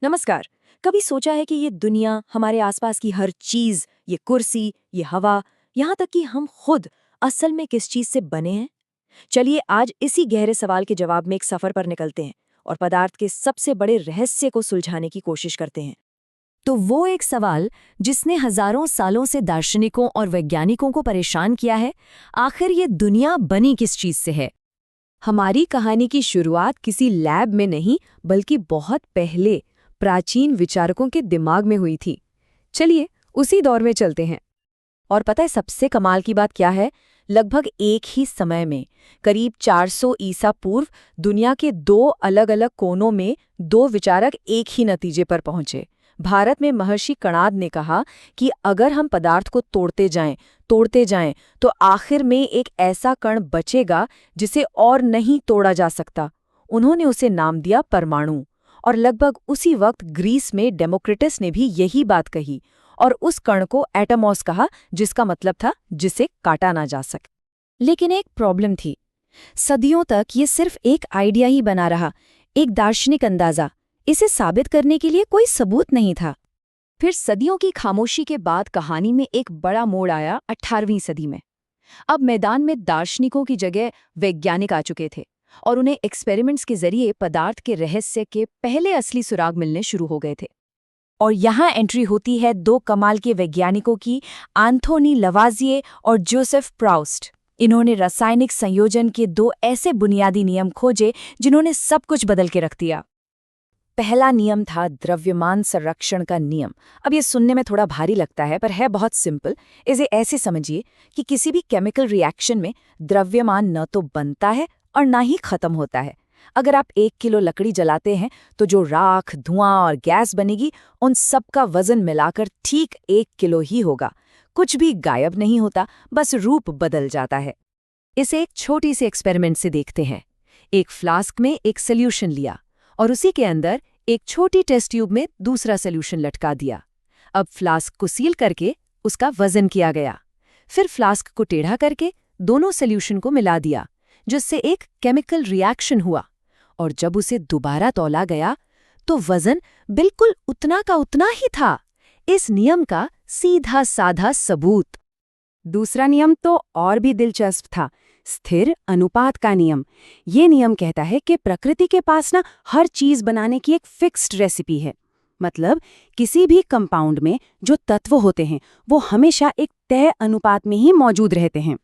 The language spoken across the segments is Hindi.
नमस्कार। कभी सोचा है कि ये दुनिया, हमारे आसपास की हर चीज, ये कुर्सी, ये हवा, यहाँ तक कि हम खुद असल में किस चीज से बने हैं? चलिए आज इसी गहरे सवाल के जवाब में एक सफर पर निकलते हैं और पदार्थ के सबसे बड़े रहस्य को सुलझाने की कोशिश करते हैं। तो वो एक सवाल जिसने हजारों सालों से दार्शनिकों और वैज्ञानिकों को परेशान किया है, आखिर ये दुनिया बनी किस चीज से है? हमारी कहानी की शुरुआत किसी लैब में नहीं, बल्कि बहुत पहले प्राचीन विचारकों के दिमाग में हुई थी। चलिए उसी दौर में चलते हैं। और पता है सबसे कमाल की बात क्या है? लगभग एक ही समय में, करीब 400 ईसा पूर्व, दुनिया के दो अलग अलग कोनों में दो विचारक एक ही नतीजे पर पहुंचे। भारत में महर्षि कणाद ने कहा कि अगर हम पदार्थ को तोड़ते जाएं, तो आखिर में एक ऐसा कण बचेगा जिसे और नहीं तोड़ा जा सकता। उन्होंने उसे नाम दिया परमाणु। और लगभग उसी वक्त ग्रीस में डेमोक्रिटस ने भी यही बात कही और उस कण को एटमॉस कहा, जिसका मतलब था जिसे काटा ना जा सके। लेकिन एक प्रॉब्लम थी। सदियों तक ये सिर्फ एक आइडिया ही बना रहा, एक दार्शनिक अंदाजा। इसे साबित करने के लिए कोई सबूत नहीं था। फिर सदियों की खामोशी के बाद कहानी में एक बड़ा मोड़ आया 18वीं सदी में। अब मैदान में दार्शनिकों की जगह वैज्ञानिक आ चुके थे और उन्हें एक्सपेरिमेंट्स के जरिए पदार्थ के रहस्य के पहले असली सुराग मिलने शुरू हो गए थे। और यहाँ एंट्री होती है दो कमाल के वैज्ञानिकों की, एंथोनी लवाजिये और जोसेफ प्राउस्ट। इन्होंने रासायनिक संयोजन के दो ऐसे बुनियादी नियम खोजे जिन्होंने सब कुछ बदल के रख दिया। पहला नियम था द्रव्यमान संरक्षण का नियम। अब ये सुनने में थोड़ा भारी लगता है, पर है बहुत सिंपल। इसे ऐसे समझिए कि किसी भी केमिकल रिएक्शन में द्रव्यमान न तो बनता है और ना ही खत्म होता है। अगर आप 1 किलो लकड़ी जलाते हैं तो जो राख, धुआं और गैस बनेगी, उन सब का वजन मिलाकर ठीक 1 किलो ही होगा। कुछ भी गायब नहीं होता, बस रूप बदल जाता है। इसे एक छोटी सी एक्सपेरिमेंट से देखते हैं। एक फ्लास्क में एक सोल्यूशन लिया और उसी के अंदर एक छोटी टेस्ट ट्यूब में दूसरा सोल्यूशन लटका दिया। अब फ्लास्क को सील करके उसका वजन किया गया। फिर फ्लास्क को टेढ़ा करके दोनों सोल्यूशन को मिला दिया, जिससे एक केमिकल रिएक्शन हुआ। और जब उसे दोबारा तौला गया तो वजन बिल्कुल उतना का उतना ही था। इस नियम का सीधा साधा सबूत। दूसरा नियम तो और भी दिलचस्प था, स्थिर अनुपात का नियम। ये नियम कहता है कि प्रकृति के पास हर चीज बनाने की एक फिक्स्ड रेसिपी है। मतलब किसी भी कंपाउंड में जो तत्व होते हैं वो हमेशा एक तय अनुपात में ही मौजूद रहते हैं।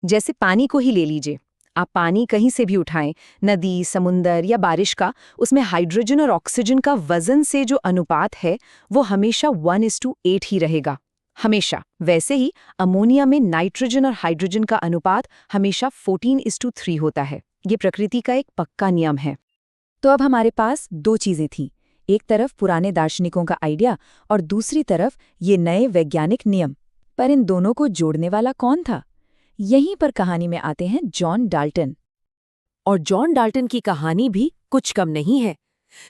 जैसे पानी को ही ले लीजिए। आप पानी कहीं से भी उठाएं, नदी, समुंदर या बारिश का, उसमें हाइड्रोजन और ऑक्सीजन का वजन से जो अनुपात है वो हमेशा 1:8 ही रहेगा, हमेशा। वैसे ही अमोनिया में नाइट्रोजन और हाइड्रोजन का अनुपात हमेशा 14:3 होता है। ये प्रकृति का एक पक्का नियम है। तो अब हमारे पास दो चीजें थीं, एक तरफ पुराने दार्शनिकों का आइडिया और दूसरी तरफ ये नए वैज्ञानिक नियम। पर इन दोनों को जोड़ने वाला कौन था? यहीं पर कहानी में आते हैं जॉन डाल्टन। और जॉन डाल्टन की कहानी भी कुछ कम नहीं है।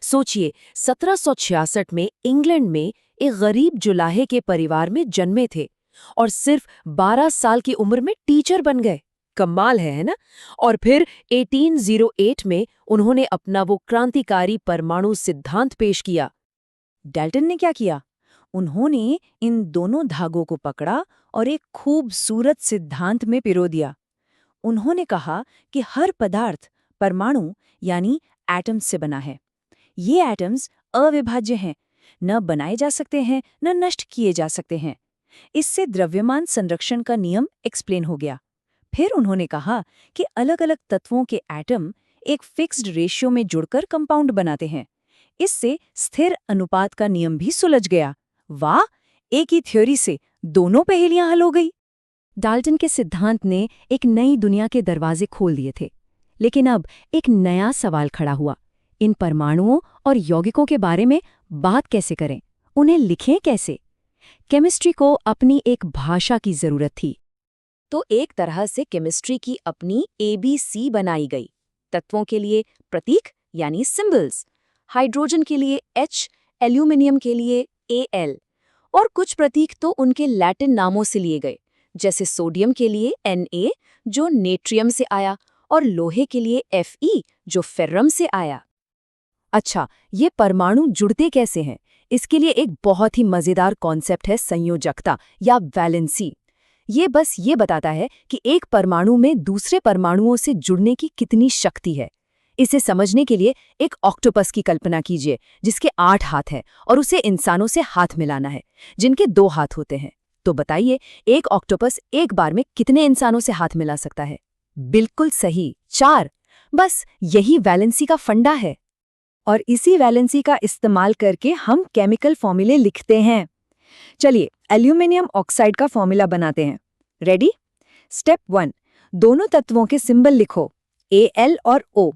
सोचिए, 1766 में इंग्लैंड में एक गरीब जुलाहे के परिवार में जन्मे थे और सिर्फ 12 साल की उम्र में टीचर बन गए। कमाल है ना? और फिर 1808 में उन्होंने अपना वो क्रांतिकारी परमाणु सिद्धांत पेश किया। डाल्टन ने क्या किया? उन्होंने इन दोनों धागों को पकड़ा और एक खूबसूरत सिद्धांत में पिरो दिया। उन्होंने कहा कि हर पदार्थ परमाणु यानी एटम्स से बना है। ये एटम्स अविभाज्य हैं, न बनाए जा सकते हैं न नष्ट किए जा सकते हैं। इससे द्रव्यमान संरक्षण का नियम एक्सप्लेन हो गया। फिर उन्होंने कहा कि अलग-अलग तत्वों के एटम एक फिक्स्ड रेशियो में जुड़कर कंपाउंड बनाते हैं। इससे स्थिर अनुपात का नियम भी सुलझ गया। वाह! एक ही थ्योरी से दोनों पहेलियां हल हो गई। डाल्टन के सिद्धांत ने एक नई दुनिया के दरवाजे खोल दिए थे। लेकिन अब एक नया सवाल खड़ा हुआ। इन परमाणुओं और यौगिकों के बारे में बात कैसे करें? उन्हें लिखें कैसे? केमिस्ट्री को अपनी एक भाषा की जरूरत थी। तो एक तरह से केमिस्ट्री की अपनी ABC बनाई गई। तत्वों के लिए प्रतीक यानी सिंबल्स, हाइड्रोजन के लिए H, एल्यूमिनियम के लिए Al, और कुछ प्रतीक तो उनके लैटिन नामों से लिए गए, जैसे सोडियम के लिए Na जो नेट्रियम से आया और लोहे के लिए Fe जो फेर्रम से आया। अच्छा, ये परमाणु जुड़ते कैसे हैं? इसके लिए एक बहुत ही मजेदार कॉन्सेप्ट है संयोजकता या वैलेंसी। ये बताता है कि एक परमाणु में दूसरे परमाणुओं से जुड़ने की कितनी शक्ति है। इसे समझने के लिए एक ऑक्टोपस की कल्पना कीजिए, जिसके 8 हाथ हैं और उसे इंसानों से हाथ मिलाना है, जिनके 2 हाथ होते हैं। तो बताइए, एक ऑक्टोपस एक बार में कितने इंसानों से हाथ मिला सकता है? बिल्कुल सही, 4। बस यही वैलेंसी का फंडा है। और इसी वैलेंसी का इस्तेमाल करके हम केमिकल फॉर्मूले लिखते हैं। चलिए एल्यूमिनियम ऑक्साइड का फॉर्मूला बनाते हैं। रेडी? स्टेप 1, दोनों तत्वों के सिंबल लिखो, Al और O।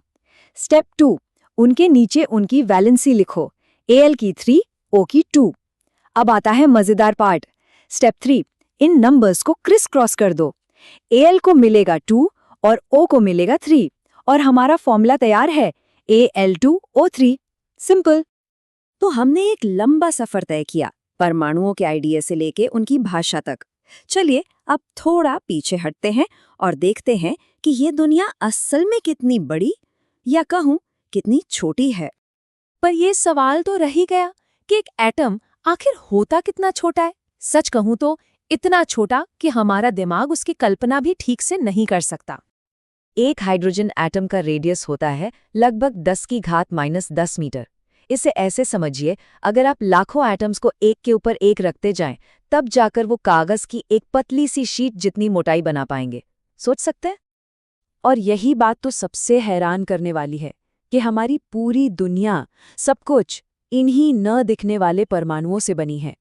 स्टेप 2, उनके नीचे उनकी वैलेंसी लिखो, Al की 3, O की 2। अब आता है मजेदार पार्ट। स्टेप 3, इन नंबर्स को क्रिस क्रॉस कर दो। Al को मिलेगा 2 और O को मिलेगा 3 और हमारा फॉर्मूला तैयार है, Al2O3। सिंपल। तो हमने एक लंबा सफर तय किया, परमाणुओं के आइडिया से लेके उनकी भाषा तक। चलिए अब थोड़ा पीछे हटते हैं और देखते हैं कि ये दुनिया असल में कितनी बड़ी या कहूँ कितनी छोटी है। पर ये सवाल तो रह ही गया कि एक एटम आखिर होता कितना छोटा है। सच कहूँ तो इतना छोटा कि हमारा दिमाग उसकी कल्पना भी ठीक से नहीं कर सकता। एक हाइड्रोजन एटम का रेडियस होता है लगभग 10⁻⁻10 मीटर। इसे ऐसे समझिए, अगर आप लाखों एटम्स को एक के ऊपर एक रखते जाएं, तब जाकर वो कागज की एक पतली सी शीट जितनी मोटाई बना पाएंगे। सोच सकते हैं? और यही बात तो सबसे हैरान करने वाली है कि हमारी पूरी दुनिया, सब कुछ इन्हीं न दिखने वाले परमाणुओं से बनी है।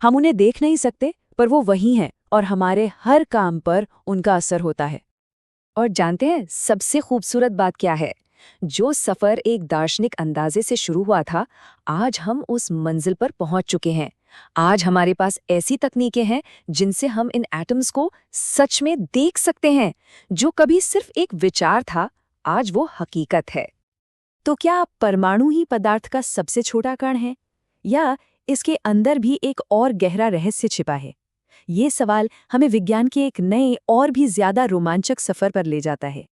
हम उन्हें देख नहीं सकते, पर वो वही हैं और हमारे हर काम पर उनका असर होता है। और जानते हैं सबसे खूबसूरत बात क्या है? जो सफ़र एक दार्शनिक अंदाजे से शुरू हुआ था, आज हम उस मंजिल पर पहुंच चुके हैं। आज हमारे पास ऐसी तकनीकें हैं जिनसे हम इन एटम्स को सच में देख सकते हैं। जो कभी सिर्फ एक विचार था, आज वो हकीकत है। तो क्या परमाणु ही पदार्थ का सबसे छोटा कण है, या इसके अंदर भी एक और गहरा रहस्य छिपा है? ये सवाल हमें विज्ञान के एक नए और भी ज्यादा रोमांचक सफर पर ले जाता है।